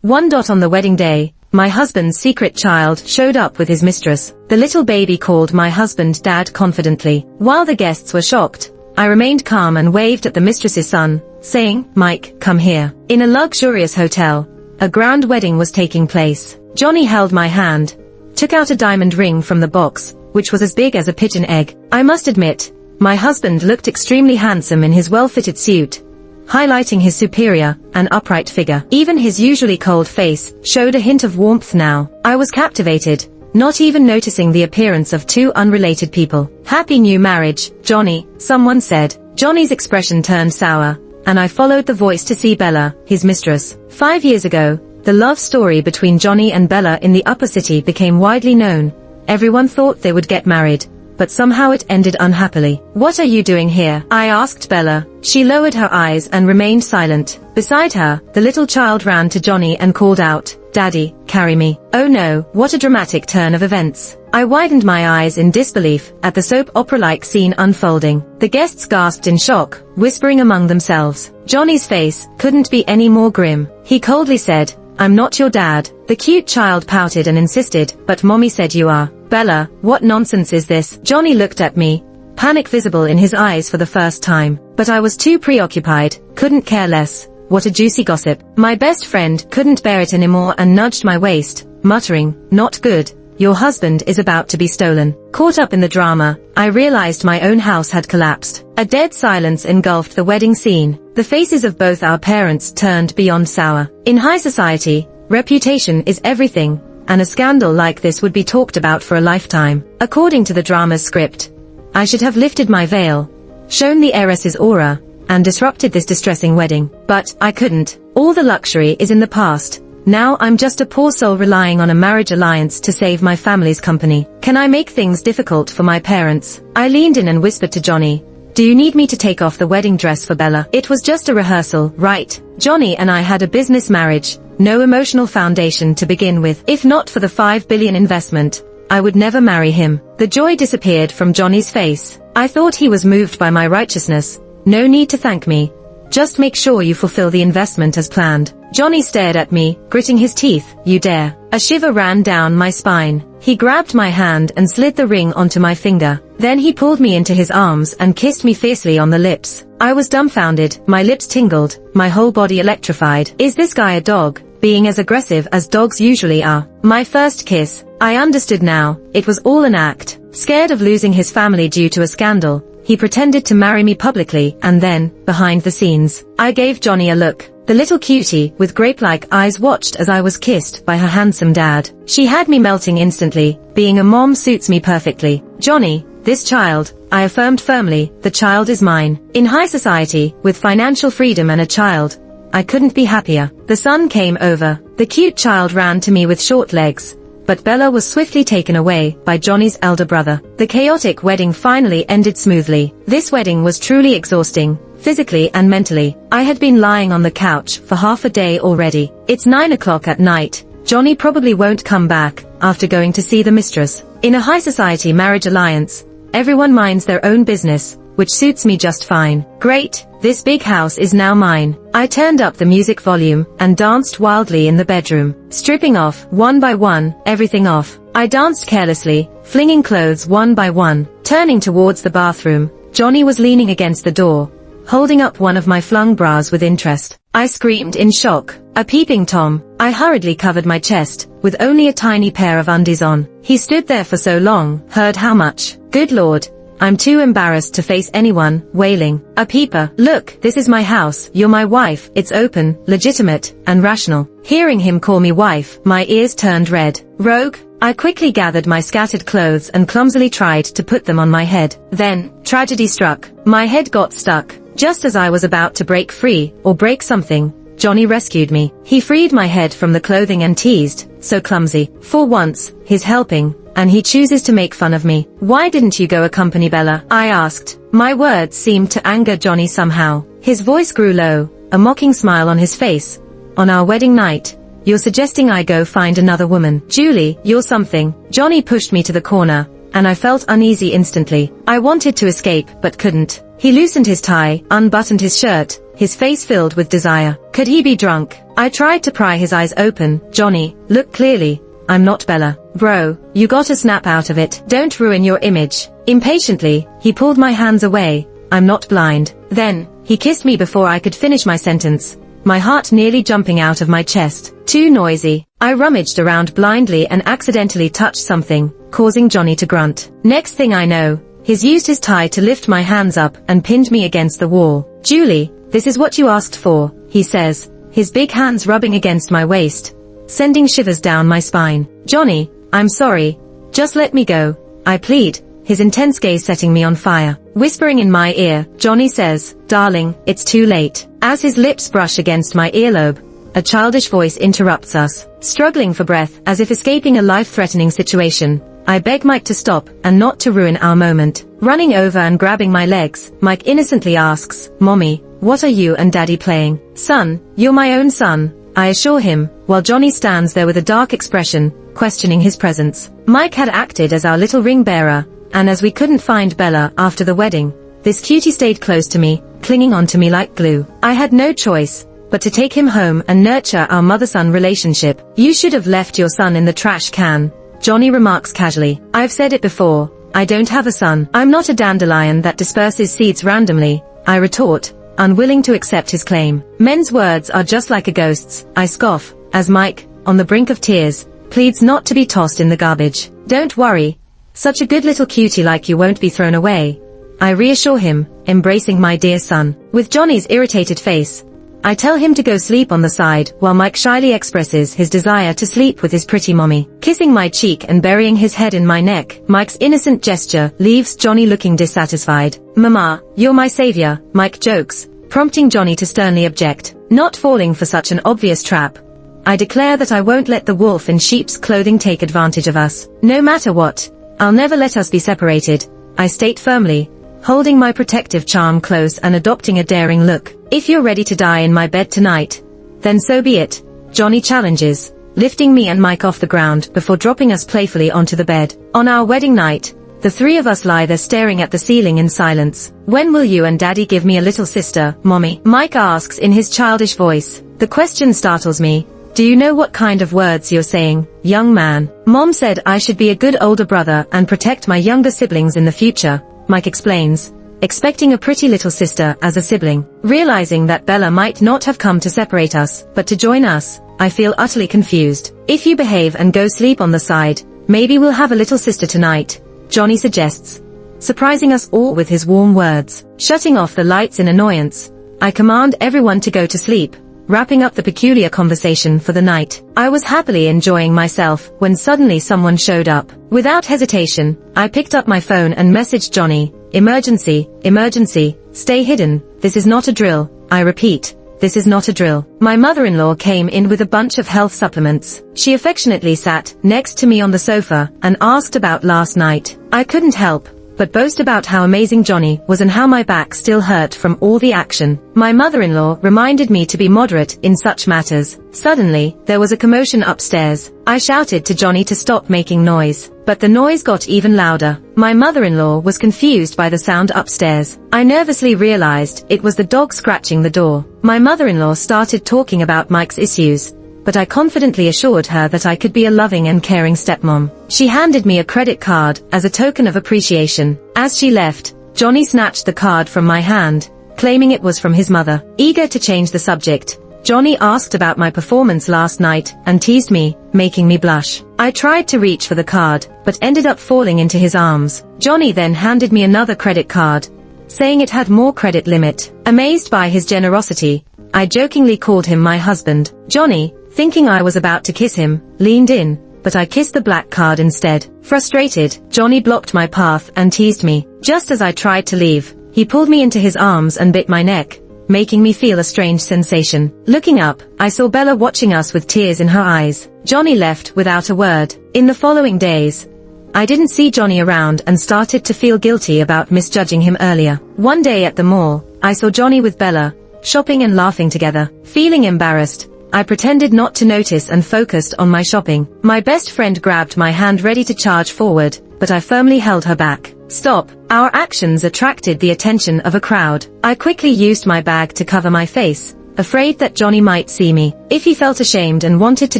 One dot on the wedding day, my husband's secret child showed up with his mistress. The little baby called my husband Dad confidently. While the guests were shocked, I remained calm and waved at the mistress's son, saying, "Mike, come here." In a luxurious hotel, a grand wedding was taking place. Johnny held my hand, took out a diamond ring from the box, which was as big as a pigeon egg. I must admit, my husband looked extremely handsome in his well-fitted suit, highlighting his superior and upright figure. Even his usually cold face showed a hint of warmth now. I was captivated, not even noticing the appearance of two unrelated people. "Happy new marriage, Johnny," someone said. Johnny's expression turned sour, and I followed the voice to see Bella, his mistress. 5 years ago, the love story between Johnny and Bella in the upper city became widely known. Everyone thought they would get married, but somehow it ended unhappily. "What are you doing here?" I asked Bella. She lowered her eyes and remained silent. Beside her, the little child ran to Johnny and called out, "Daddy, carry me." Oh no, what a dramatic turn of events. I widened my eyes in disbelief at the soap opera-like scene unfolding. The guests gasped in shock, whispering among themselves. Johnny's face couldn't be any more grim. He coldly said, "I'm not your dad." The cute child pouted and insisted, "But Mommy said you are." "Bella, what nonsense is this?" Johnny looked at me, panic visible in his eyes for the first time. But I was too preoccupied, couldn't care less. What a juicy gossip. My best friend couldn't bear it anymore and nudged my waist, muttering, "Not good. Your husband is about to be stolen." Caught up in the drama, I realized my own house had collapsed. A dead silence engulfed the wedding scene. The faces of both our parents turned beyond sour. In high society, reputation is everything, and a scandal like this would be talked about for a lifetime. According to the drama's script, I should have lifted my veil, shown the heiress's aura, and disrupted this distressing wedding. But I couldn't. All the luxury is in the past. Now I'm just a poor soul relying on a marriage alliance to save my family's company. Can I make things difficult for my parents? I leaned in and whispered to Johnny, "Do you need me to take off the wedding dress for Bella?" It was just a rehearsal, right? Johnny and I had a business marriage, no emotional foundation to begin with. If not for the $5 billion investment, I would never marry him. The joy disappeared from Johnny's face. I thought he was moved by my righteousness. "No need to thank me. Just make sure you fulfill the investment as planned." Johnny stared at me, gritting his teeth. "You dare." A shiver ran down my spine. He grabbed my hand and slid the ring onto my finger. Then he pulled me into his arms and kissed me fiercely on the lips. I was dumbfounded, my lips tingled, my whole body electrified. Is this guy a dog, being as aggressive as dogs usually are? My first kiss. I understood now, it was all an act. Scared of losing his family due to a scandal, he pretended to marry me publicly, and then, behind the scenes, I gave Johnny a look. The little cutie with grape-like eyes watched as I was kissed by her handsome dad. She had me melting instantly. Being a mom suits me perfectly. "Johnny, this child," I affirmed firmly, "the child is mine." In high society, with financial freedom and a child, I couldn't be happier. The sun came over. The cute child ran to me with short legs, but Bella was swiftly taken away by Johnny's elder brother. The chaotic wedding finally ended smoothly. This wedding was truly exhausting, physically and mentally. I had been lying on the couch for half a day already. It's 9 o'clock at night. Johnny probably won't come back after going to see the mistress. In a high society marriage alliance, everyone minds their own business, which suits me just fine. Great, this big house is now mine. I turned up the music volume and danced wildly in the bedroom, stripping off, one by one, everything off. I danced carelessly, flinging clothes one by one. Turning towards the bathroom, Johnny was leaning against the door, holding up one of my flung bras with interest. I screamed in shock. "A peeping Tom." I hurriedly covered my chest, with only a tiny pair of undies on. He stood there for so long, heard how much. Good Lord. I'm too embarrassed to face anyone, wailing. "A peeper. Look, this is my house, you're my wife, it's open, legitimate, and rational." Hearing him call me wife, my ears turned red. Rogue? I quickly gathered my scattered clothes and clumsily tried to put them on my head. Then, tragedy struck. My head got stuck. Just as I was about to break free, or break something, Johnny rescued me. He freed my head from the clothing and teased, "So clumsy." For once, he's helping, and he chooses to make fun of me. "Why didn't you go accompany Bella?" I asked. My words seemed to anger Johnny somehow. His voice grew low, a mocking smile on his face. "On our wedding night, you're suggesting I go find another woman? Julie, you're something." Johnny pushed me to the corner, and I felt uneasy instantly. I wanted to escape, but couldn't. He loosened his tie, unbuttoned his shirt, his face filled with desire. Could he be drunk? I tried to pry his eyes open. Johnny, look clearly. I'm not Bella. Bro, you gotta snap out of it. Don't ruin your image. Impatiently, he pulled my hands away. I'm not blind. Then, he kissed me before I could finish my sentence, my heart nearly jumping out of my chest. Too noisy. I rummaged around blindly and accidentally touched something, causing Johnny to grunt. Next thing I know, he's used his tie to lift my hands up and pinned me against the wall. Julie, this is what you asked for, he says, his big hands rubbing against my waist, sending shivers down my spine. Johnny, I'm sorry. Just let me go, I plead, his intense gaze setting me on fire. Whispering in my ear, Johnny says, darling, it's too late. As his lips brush against my earlobe, a childish voice interrupts us. Struggling for breath, as if escaping a life-threatening situation, I beg Mike to stop, and not to ruin our moment. Running over and grabbing my legs, Mike innocently asks, Mommy, what are you and Daddy playing? Son, you're my own son, I assure him, while Johnny stands there with a dark expression, questioning his presence. Mike had acted as our little ring bearer, and as we couldn't find Bella after the wedding, this cutie stayed close to me, clinging onto me like glue. I had no choice but to take him home and nurture our mother-son relationship. You should have left your son in the trash can, Johnny remarks casually. I've said it before, I don't have a son. I'm not a dandelion that disperses seeds randomly, I retort, unwilling to accept his claim. Men's words are just like a ghost's, I scoff, as Mike, on the brink of tears, pleads not to be tossed in the garbage. Don't worry, such a good little cutie like you won't be thrown away, I reassure him, embracing my dear son. With Johnny's irritated face, I tell him to go sleep on the side, while Mike shyly expresses his desire to sleep with his pretty mommy. Kissing my cheek and burying his head in my neck, Mike's innocent gesture leaves Johnny looking dissatisfied. Mama, you're my savior, Mike jokes, prompting Johnny to sternly object. Not falling for such an obvious trap, I declare that I won't let the wolf in sheep's clothing take advantage of us. No matter what, I'll never let us be separated, I state firmly, holding my protective charm close and adopting a daring look. If you're ready to die in my bed tonight, then so be it, Johnny challenges, lifting me and Mike off the ground before dropping us playfully onto the bed. On our wedding night, the three of us lie there staring at the ceiling in silence. When will you and Daddy give me a little sister, Mommy? Mike asks in his childish voice. The question startles me. Do you know what kind of words you're saying, young man? Mom said I should be a good older brother and protect my younger siblings in the future, Mike explains, expecting a pretty little sister as a sibling. Realizing that Bella might not have come to separate us, but to join us, I feel utterly confused. If you behave and go sleep on the side, maybe we'll have a little sister tonight, Johnny suggests, surprising us all with his warm words. Shutting off the lights in annoyance, I command everyone to go to sleep, wrapping up the peculiar conversation for the night. I was happily enjoying myself when suddenly someone showed up. Without hesitation, I picked up my phone and messaged Johnny, emergency, emergency, stay hidden, this is not a drill, I repeat, this is not a drill. My mother-in-law came in with a bunch of health supplements. She affectionately sat next to me on the sofa and asked about last night. I couldn't help but boast about how amazing Johnny was and how my back still hurt from all the action. My mother-in-law reminded me to be moderate in such matters. Suddenly, there was a commotion upstairs. I shouted to Johnny to stop making noise, but the noise got even louder. My mother-in-law was confused by the sound upstairs. I nervously realized it was the dog scratching the door. My mother-in-law started talking about Mike's issues, but I confidently assured her that I could be a loving and caring stepmom. She handed me a credit card as a token of appreciation. As she left, Johnny snatched the card from my hand, claiming it was from his mother. Eager to change the subject, Johnny asked about my performance last night and teased me, making me blush. I tried to reach for the card, but ended up falling into his arms. Johnny then handed me another credit card, saying it had more credit limit. Amazed by his generosity, I jokingly called him my husband. Johnny, thinking I was about to kiss him, leaned in, but I kissed the black card instead. Frustrated, Johnny blocked my path and teased me. Just as I tried to leave, he pulled me into his arms and bit my neck, making me feel a strange sensation. Looking up, I saw Bella watching us with tears in her eyes. Johnny left without a word. In the following days, I didn't see Johnny around and started to feel guilty about misjudging him earlier. One day at the mall, I saw Johnny with Bella, shopping and laughing together. Feeling embarrassed, I pretended not to notice and focused on my shopping. My best friend grabbed my hand ready to charge forward, but I firmly held her back. Stop. Our actions attracted the attention of a crowd. I quickly used my bag to cover my face, afraid that Johnny might see me. If he felt ashamed and wanted to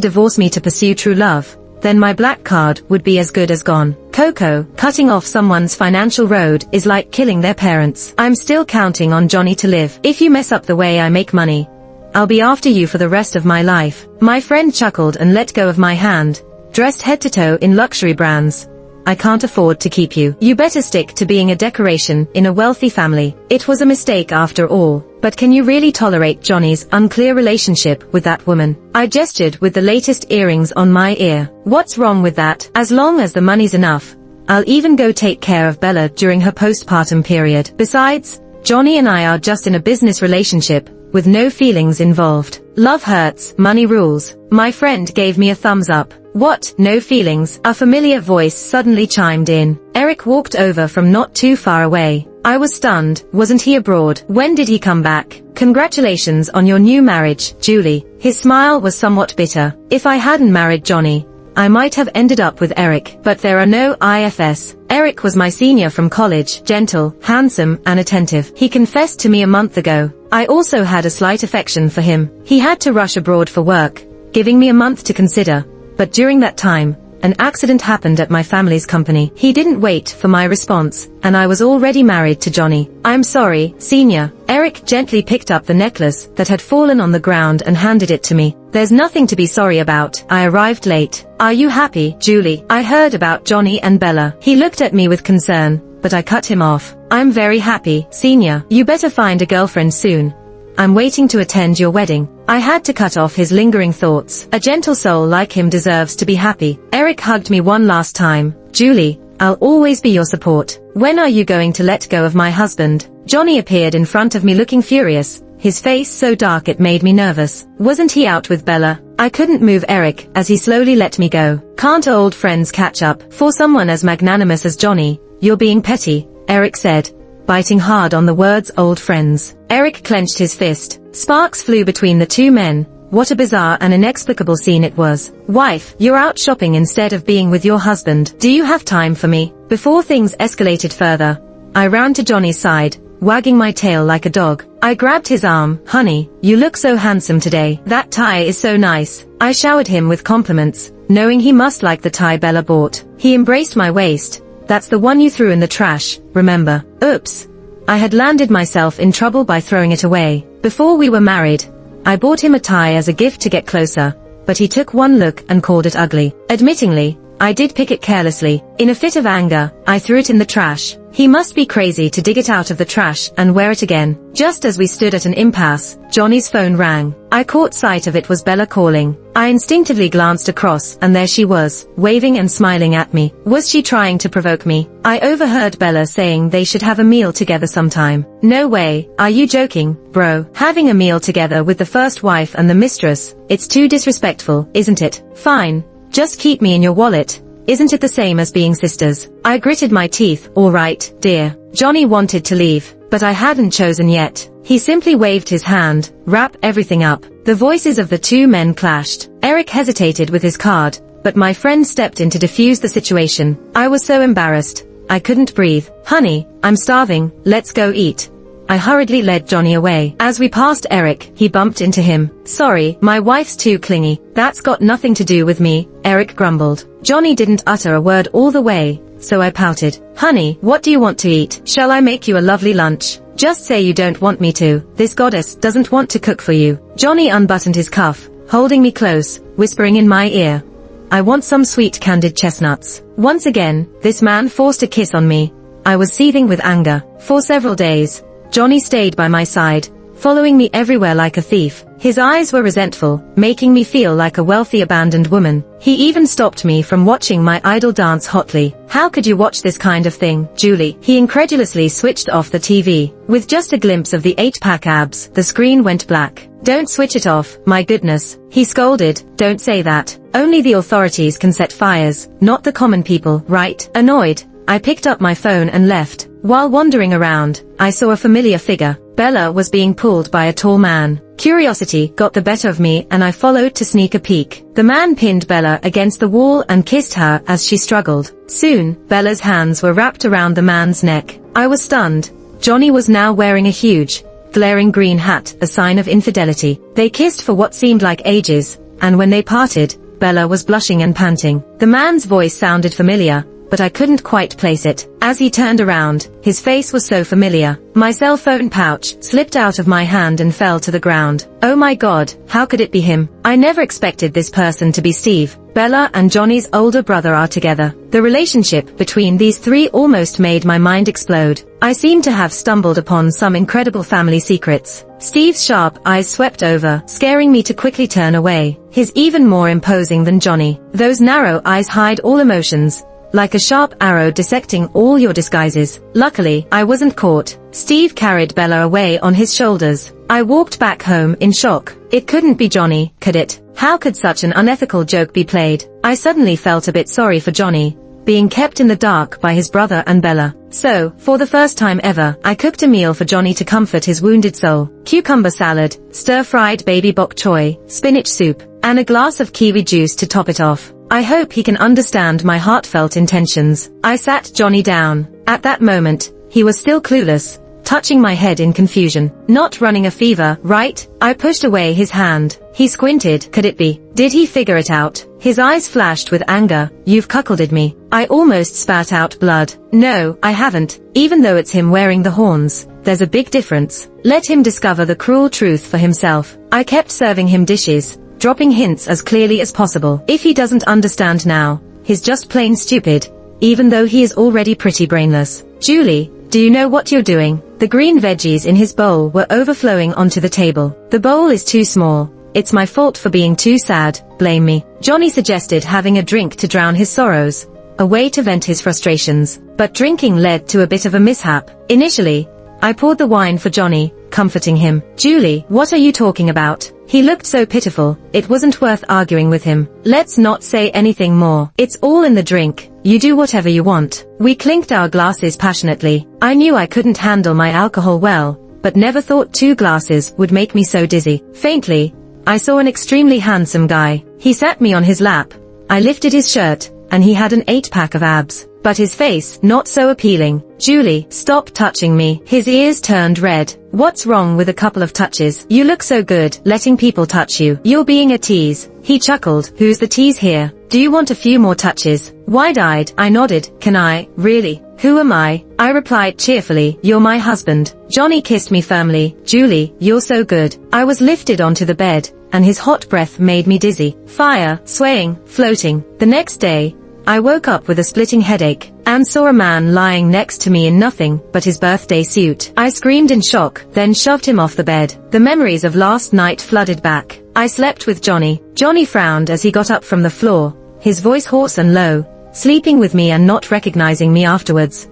divorce me to pursue true love, then my black card would be as good as gone. Coco, cutting off someone's financial road is like killing their parents. I'm still counting on Johnny to live. If you mess up the way I make money, I'll be after you for the rest of my life. My friend chuckled and let go of my hand. Dressed head to toe in luxury brands, I can't afford to keep you. You better stick to being a decoration in a wealthy family. It was a mistake after all. But can you really tolerate Johnny's unclear relationship with that woman? I gestured with the latest earrings on my ear. What's wrong with that? As long as the money's enough, I'll even go take care of Bella during her postpartum period. Besides, Johnny and I are just in a business relationship, with no feelings involved. Love hurts, money rules. My friend gave me a thumbs up. What? No feelings? A familiar voice suddenly chimed in. Eric walked over from not too far away. I was stunned. Wasn't he abroad? When did he come back? Congratulations on your new marriage, Julie. His smile was somewhat bitter. If I hadn't married Johnny, I might have ended up with Eric, but there are no ifs. Eric was my senior from college, gentle, handsome, and attentive. He confessed to me a month ago. I also had a slight affection for him. He had to rush abroad for work, giving me a month to consider, but during that time, an accident happened at my family's company. He didn't wait for my response, and I was already married to Johnny. I'm sorry, senior. Eric gently picked up the necklace that had fallen on the ground and handed it to me. There's nothing to be sorry about. I arrived late. Are you happy, Julie? I heard about Johnny and Bella. He looked at me with concern, but I cut him off. I'm very happy, senior. You better find a girlfriend soon. I'm waiting to attend your wedding. I had to cut off his lingering thoughts. A gentle soul like him deserves to be happy. Eric hugged me one last time. Julie, I'll always be your support. When are you going to let go of my husband? Johnny appeared in front of me looking furious, his face so dark it made me nervous. Wasn't he out with Bella? I couldn't move Eric as he slowly let me go. Can't old friends catch up? For someone as magnanimous as Johnny, you're being petty, Eric said, biting hard on the words old friends. Eric clenched his fist. Sparks flew between the two men. What a bizarre and inexplicable scene it was. Wife, you're out shopping instead of being with your husband. Do you have time for me? Before things escalated further, I ran to Johnny's side, wagging my tail like a dog. I grabbed his arm. Honey, you look so handsome today. That tie is so nice. I showered him with compliments, knowing he must like the tie Bella bought. He embraced my waist. That's the one you threw in the trash, remember? Oops. I had landed myself in trouble by throwing it away. Before we were married, I bought him a tie as a gift to get closer, but he took one look and called it ugly. Admittingly, I did pick it carelessly. In a fit of anger, I threw it in the trash. He must be crazy to dig it out of the trash and wear it again. Just as we stood at an impasse, Johnny's phone rang. I caught sight of it was Bella calling. I instinctively glanced across and there she was, waving and smiling at me. Was she trying to provoke me? I overheard Bella saying they should have a meal together sometime. No way, are you joking, bro? Having a meal together with the first wife and the mistress, it's too disrespectful, isn't it? Fine. Just keep me in your wallet. Isn't it the same as being sisters? I gritted my teeth. All right, dear. Johnny wanted to leave, but I hadn't chosen yet. He simply waved his hand. Wrap everything up. The voices of the two men clashed. Eric hesitated with his card, but my friend stepped in to defuse the situation. I was so embarrassed. I couldn't breathe. Honey, I'm starving. Let's go eat. I hurriedly led Johnny away. As we passed Eric, he bumped into him. Sorry, my wife's too clingy. That's got nothing to do with me, Eric grumbled. Johnny didn't utter a word all the way, so I pouted. Honey, what do you want to eat? Shall I make you a lovely lunch? Just say you don't want me to. This goddess doesn't want to cook for you. Johnny unbuttoned his cuff, holding me close, whispering in my ear. I want some sweet candied chestnuts. Once again, this man forced a kiss on me. I was seething with anger. For several days, Johnny stayed by my side, following me everywhere like a thief. His eyes were resentful, making me feel like a wealthy abandoned woman. He even stopped me from watching my idol dance hotly. How could you watch this kind of thing, Julie? He incredulously switched off the TV. With just a glimpse of the 8-pack abs, the screen went black. Don't switch it off, my goodness. He scolded. Don't say that. Only the authorities can set fires, not the common people, right? Annoyed, I picked up my phone and left. While wandering around, I saw a familiar figure. Bella was being pulled by a tall man. Curiosity got the better of me and I followed to sneak a peek. The man pinned Bella against the wall and kissed her as she struggled. Soon, Bella's hands were wrapped around the man's neck. I was stunned. Johnny was now wearing a huge, glaring green hat, a sign of infidelity. They kissed for what seemed like ages, and when they parted, Bella was blushing and panting. The man's voice sounded familiar, but I couldn't quite place it. As he turned around, his face was so familiar. My cell phone pouch slipped out of my hand and fell to the ground. Oh my God, how could it be him? I never expected this person to be Steve. Bella and Johnny's older brother are together. The relationship between these three almost made my mind explode. I seemed to have stumbled upon some incredible family secrets. Steve's sharp eyes swept over, scaring me to quickly turn away. He's even more imposing than Johnny. Those narrow eyes hide all emotions, like a sharp arrow dissecting all your disguises. Luckily, I wasn't caught. Steve carried Bella away on his shoulders. I walked back home in shock. It couldn't be Johnny, could it? How could such an unethical joke be played? I suddenly felt a bit sorry for Johnny, being kept in the dark by his brother and Bella. So, for the first time ever, I cooked a meal for Johnny to comfort his wounded soul. Cucumber salad, stir-fried baby bok choy, spinach soup, and a glass of kiwi juice to top it off. I hope he can understand my heartfelt intentions. I sat Johnny down. At that moment, he was still clueless, touching my head in confusion. Not running a fever, right? I pushed away his hand. He squinted. Could it be? Did he figure it out? His eyes flashed with anger. You've cuckolded me. I almost spat out blood. No, I haven't. Even though it's him wearing the horns, there's a big difference. Let him discover the cruel truth for himself. I kept serving him dishes, dropping hints as clearly as possible. If he doesn't understand now, he's just plain stupid, even though he is already pretty brainless. Julie, do you know what you're doing? The green veggies in his bowl were overflowing onto the table. The bowl is too small. It's my fault for being too sad, blame me. Johnny suggested having a drink to drown his sorrows, a way to vent his frustrations, but drinking led to a bit of a mishap. Initially, I poured the wine for Johnny, comforting him. Julie, what are you talking about? He looked so pitiful, it wasn't worth arguing with him. Let's not say anything more. It's all in the drink. You do whatever you want. We clinked our glasses passionately. I knew I couldn't handle my alcohol well, but never thought 2 glasses would make me so dizzy. Faintly, I saw an extremely handsome guy. He sat me on his lap. I lifted his shirt, and he had an 8-pack of abs. But his face, not so appealing. Julie, stop touching me. His ears turned red. What's wrong with a couple of touches? You look so good, letting people touch you. You're being a tease. He chuckled. Who's the tease here? Do you want a few more touches? Wide-eyed, I nodded. Can I? Really? Who am I? I replied cheerfully. You're my husband. Johnny kissed me firmly. Julie, you're so good. I was lifted onto the bed, and his hot breath made me dizzy. Fire, swaying, floating. The next day, I woke up with a splitting headache, and saw a man lying next to me in nothing but his birthday suit. I screamed in shock, then shoved him off the bed. The memories of last night flooded back. I slept with Johnny. Johnny frowned as he got up from the floor, his voice hoarse and low, sleeping with me and not recognizing me afterwards.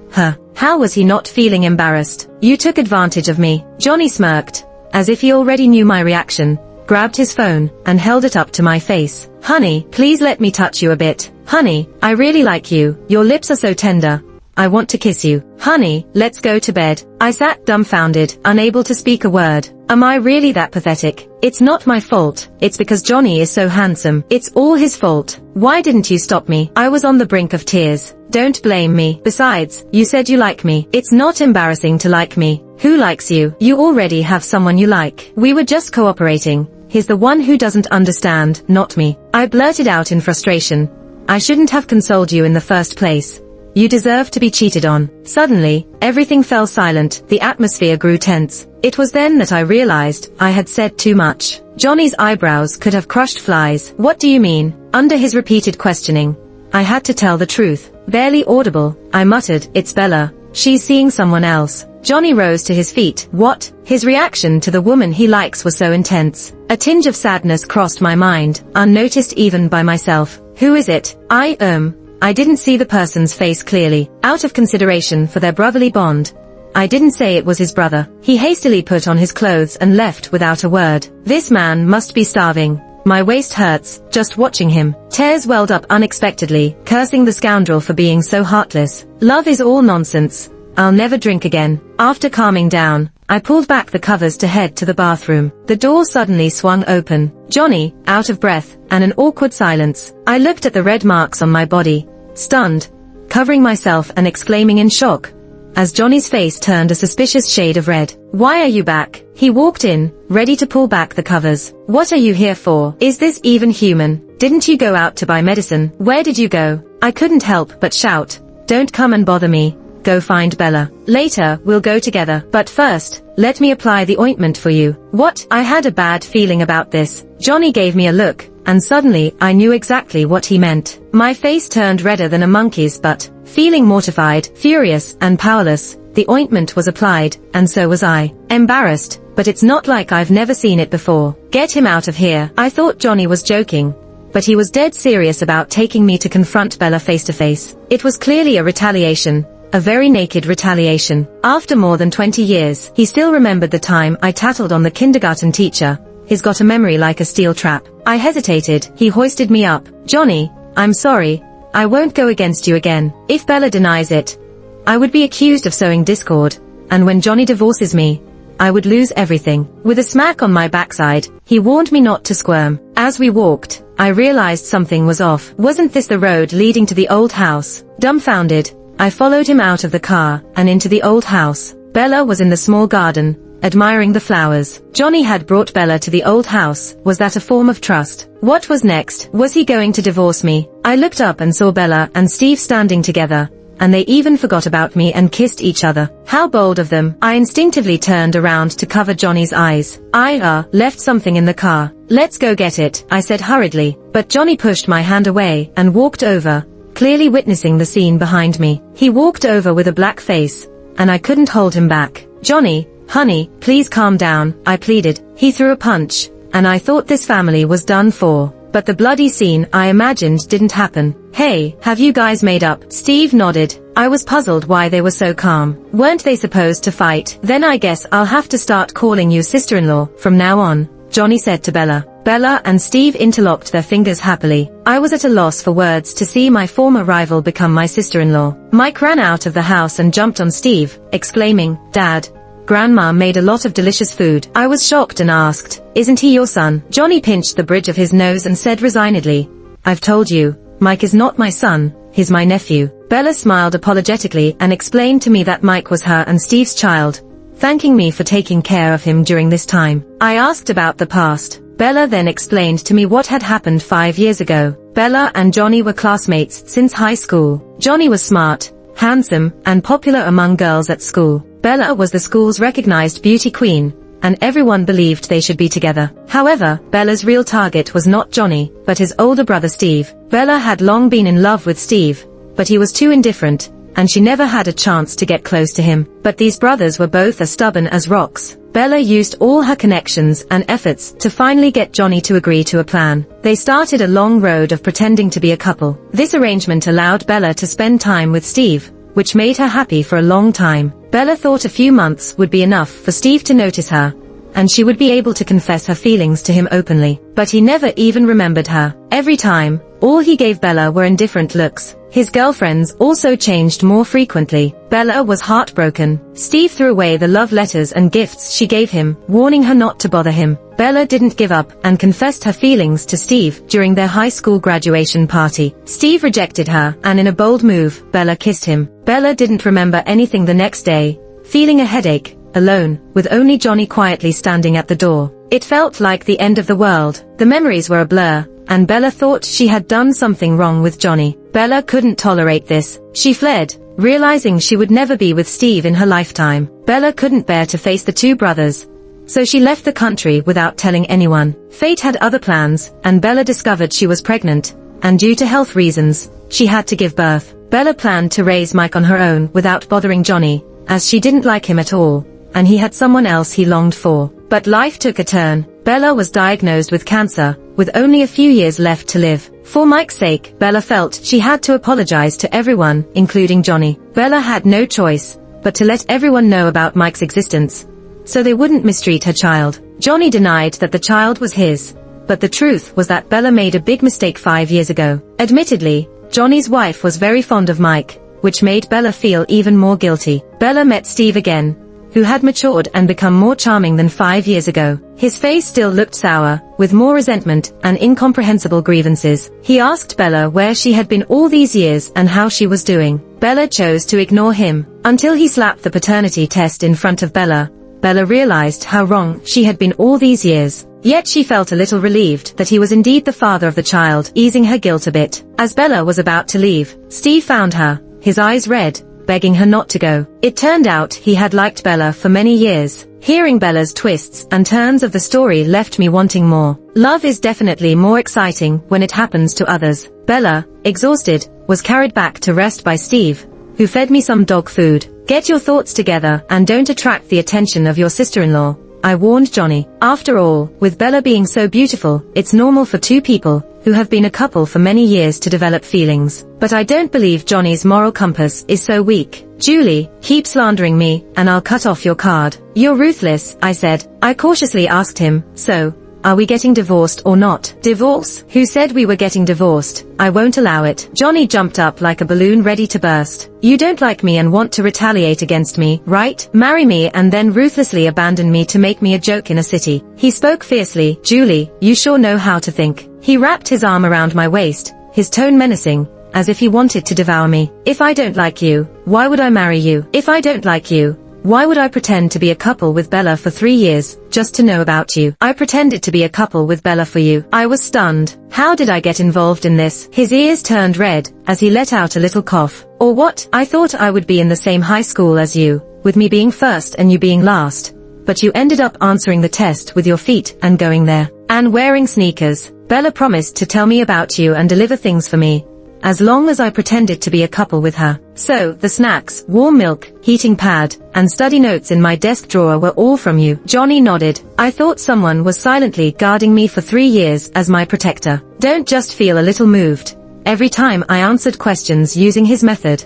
How was he not feeling embarrassed? You took advantage of me. Johnny smirked, as if he already knew my reaction, grabbed his phone, and held it up to my face. Honey, please let me touch you a bit. Honey, I really like you. Your lips are so tender. I want to kiss you. Honey, let's go to bed. I sat dumbfounded, unable to speak a word. Am I really that pathetic? It's not my fault. It's because Johnny is so handsome. It's all his fault. Why didn't you stop me? I was on the brink of tears. Don't blame me. Besides, you said you like me. It's not embarrassing to like me. Who likes you? You already have someone you like. We were just cooperating. He's the one who doesn't understand, not me. I blurted out in frustration. I shouldn't have consoled you in the first place. You deserve to be cheated on. Suddenly, everything fell silent. The atmosphere grew tense. It was then that I realized I had said too much. Johnny's eyebrows could have crushed flies. What do you mean? Under his repeated questioning, I had to tell the truth. Barely audible, I muttered, it's Bella. She's seeing someone else. Johnny rose to his feet. What? His reaction to the woman he likes was so intense. A tinge of sadness crossed my mind, unnoticed even by myself. Who is it? I didn't see the person's face clearly. Out of consideration for their brotherly bond, I didn't say it was his brother. He hastily put on his clothes and left without a word. This man must be starving. My waist hurts, just watching him. Tears welled up unexpectedly, cursing the scoundrel for being so heartless. Love is all nonsense. I'll never drink again. After calming down, I pulled back the covers to head to the bathroom. The door suddenly swung open. Johnny, out of breath, and an awkward silence. I looked at the red marks on my body, stunned, covering myself and exclaiming in shock, as Johnny's face turned a suspicious shade of red. Why are you back? He walked in, ready to pull back the covers. What are you here for? Is this even human? Didn't you go out to buy medicine? Where did you go? I couldn't help but shout. Don't come and bother me. Go find Bella. Later, we'll go together. But first, let me apply the ointment for you. What? I had a bad feeling about this. Johnny gave me a look, and suddenly I knew exactly what he meant. My face turned redder than a monkey's, but, feeling mortified, furious, and powerless, the ointment was applied, and so was I. Embarrassed, but it's not like I've never seen it before. Get him out of here. I thought Johnny was joking, but he was dead serious about taking me to confront Bella face to face. It was clearly a retaliation. A very naked retaliation. After more than 20 years, he still remembered the time I tattled on the kindergarten teacher. He's got a memory like a steel trap. I hesitated. He hoisted me up. Johnny, I'm sorry. I won't go against you again. If Bella denies it, I would be accused of sowing discord, and when Johnny divorces me, I would lose everything. With a smack on my backside, he warned me not to squirm. As we walked, I realized something was off. Wasn't this the road leading to the old house? Dumbfounded, I followed him out of the car, and into the old house. Bella was in the small garden, admiring the flowers. Johnny had brought Bella to the old house. Was that a form of trust? What was next? Was he going to divorce me? I looked up and saw Bella and Steve standing together, and they even forgot about me and kissed each other. How bold of them. I instinctively turned around to cover Johnny's eyes. I left something in the car. Let's go get it, I said hurriedly, but Johnny pushed my hand away and walked over, clearly witnessing the scene behind me. He walked over with a black face, and I couldn't hold him back. Johnny, honey, please calm down, I pleaded. He threw a punch, and I thought this family was done for. But the bloody scene I imagined didn't happen. Hey, have you guys made up? Steve nodded. I was puzzled why they were so calm. Weren't they supposed to fight? Then I guess I'll have to start calling you sister-in-law from now on, Johnny said to Bella. Bella and Steve interlocked their fingers happily. I was at a loss for words to see my former rival become my sister-in-law. Mike ran out of the house and jumped on Steve, exclaiming, Dad, Grandma made a lot of delicious food. I was shocked and asked, isn't he your son? Johnny pinched the bridge of his nose and said resignedly, I've told you, Mike is not my son, he's my nephew. Bella smiled apologetically and explained to me that Mike was her and Steve's child, thanking me for taking care of him during this time. I asked about the past. Bella then explained to me what had happened 5 years ago. Bella and Johnny were classmates since high school. Johnny was smart, handsome, and popular among girls at school. Bella was the school's recognized beauty queen, and everyone believed they should be together. However, Bella's real target was not Johnny, but his older brother Steve. Bella had long been in love with Steve, but he was too indifferent, and she never had a chance to get close to him. But these brothers were both as stubborn as rocks. Bella used all her connections and efforts to finally get Johnny to agree to a plan. They started a long road of pretending to be a couple. This arrangement allowed Bella to spend time with Steve, which made her happy for a long time. Bella thought a few months would be enough for Steve to notice her, and she would be able to confess her feelings to him openly. But he never even remembered her. Every time, all he gave Bella were indifferent looks. His girlfriends also changed more frequently. Bella was heartbroken. Steve threw away the love letters and gifts she gave him, warning her not to bother him. Bella didn't give up and confessed her feelings to Steve during their high school graduation party. Steve rejected her, and in a bold move, Bella kissed him. Bella didn't remember anything the next day, feeling a headache, alone, with only Johnny quietly standing at the door. It felt like the end of the world. The memories were a blur, and Bella thought she had done something wrong with Johnny. Bella couldn't tolerate this. She fled, realizing she would never be with Steve in her lifetime. Bella couldn't bear to face the two brothers, so she left the country without telling anyone. Fate had other plans, and Bella discovered she was pregnant, and due to health reasons, she had to give birth. Bella planned to raise Mike on her own without bothering Johnny, as she didn't like him at all, and he had someone else he longed for. But life took a turn. Bella was diagnosed with cancer, with only a few years left to live. For Mike's sake, Bella felt she had to apologize to everyone, including Johnny. Bella had no choice but to let everyone know about Mike's existence, so they wouldn't mistreat her child. Johnny denied that the child was his, but the truth was that Bella made a big mistake 5 years ago. Admittedly, Johnny's wife was very fond of Mike, which made Bella feel even more guilty. Bella met Steve again, who had matured and become more charming than 5 years ago. His face still looked sour, with more resentment and incomprehensible grievances. He asked Bella where she had been all these years and how she was doing. Bella chose to ignore him, until he slapped the paternity test in front of Bella. Bella realized how wrong she had been all these years. Yet she felt a little relieved that he was indeed the father of the child, easing her guilt a bit. As Bella was about to leave, Steve found her, his eyes red, begging her not to go. It turned out he had liked Bella for many years. Hearing Bella's twists and turns of the story left me wanting more. Love is definitely more exciting when it happens to others. Bella, exhausted, was carried back to rest by Steve, who fed me some dog food. Get your thoughts together and don't attract the attention of your sister-in-law, I warned Johnny. After all, with Bella being so beautiful, it's normal for two people who have been a couple for many years to develop feelings. But I don't believe Johnny's moral compass is so weak. Julie, keep slandering me, and I'll cut off your card. You're ruthless, I said. I cautiously asked him, so, are we getting divorced or not? Divorce? Who said we were getting divorced? I won't allow it. Johnny jumped up like a balloon ready to burst. You don't like me and want to retaliate against me, right? Marry me and then ruthlessly abandon me to make me a joke in a city. He spoke fiercely. Julie, you sure know how to think. He wrapped his arm around my waist, his tone menacing, as if he wanted to devour me. If I don't like you, why would I marry you? If I don't like you, why would I pretend to be a couple with Bella for 3 years, just to know about you? I pretended to be a couple with Bella for you. I was stunned. How did I get involved in this? His ears turned red, as he let out a little cough. Or what? I thought I would be in the same high school as you, with me being first and you being last. But you ended up answering the test with your feet and going there. And wearing sneakers. Bella promised to tell me about you and deliver things for me, as long as I pretended to be a couple with her. So, the snacks, warm milk, heating pad, and study notes in my desk drawer were all from you. Johnny nodded. I thought someone was silently guarding me for 3 years as my protector. Don't just feel a little moved. Every time I answered questions using his method,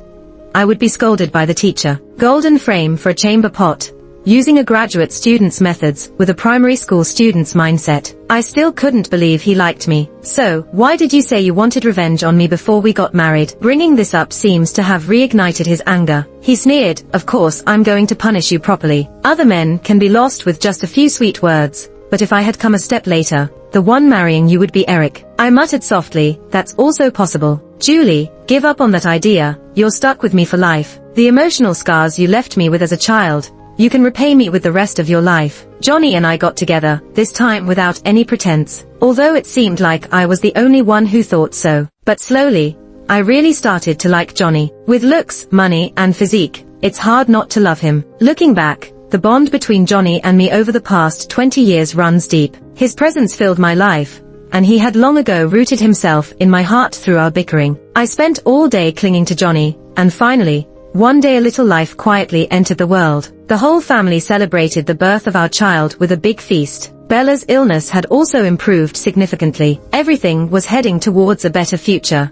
I would be scolded by the teacher. Golden frame for a chamber pot. Using a graduate student's methods with a primary school student's mindset. I still couldn't believe he liked me. So, why did you say you wanted revenge on me before we got married? Bringing this up seems to have reignited his anger. He sneered, of course I'm going to punish you properly. Other men can be lost with just a few sweet words, but if I had come a step later, the one marrying you would be Eric. I muttered softly, that's also possible. Julie, give up on that idea. You're stuck with me for life. The emotional scars you left me with as a child, you can repay me with the rest of your life. Johnny and I got together, this time without any pretense, although it seemed like I was the only one who thought so. But slowly, I really started to like Johnny. With looks, money, and physique, it's hard not to love him. Looking back, the bond between Johnny and me over the past 20 years runs deep. His presence filled my life, and he had long ago rooted himself in my heart through our bickering. I spent all day clinging to Johnny, and finally, one day a little life quietly entered the world. The whole family celebrated the birth of our child with a big feast. Bella's illness had also improved significantly. Everything was heading towards a better future.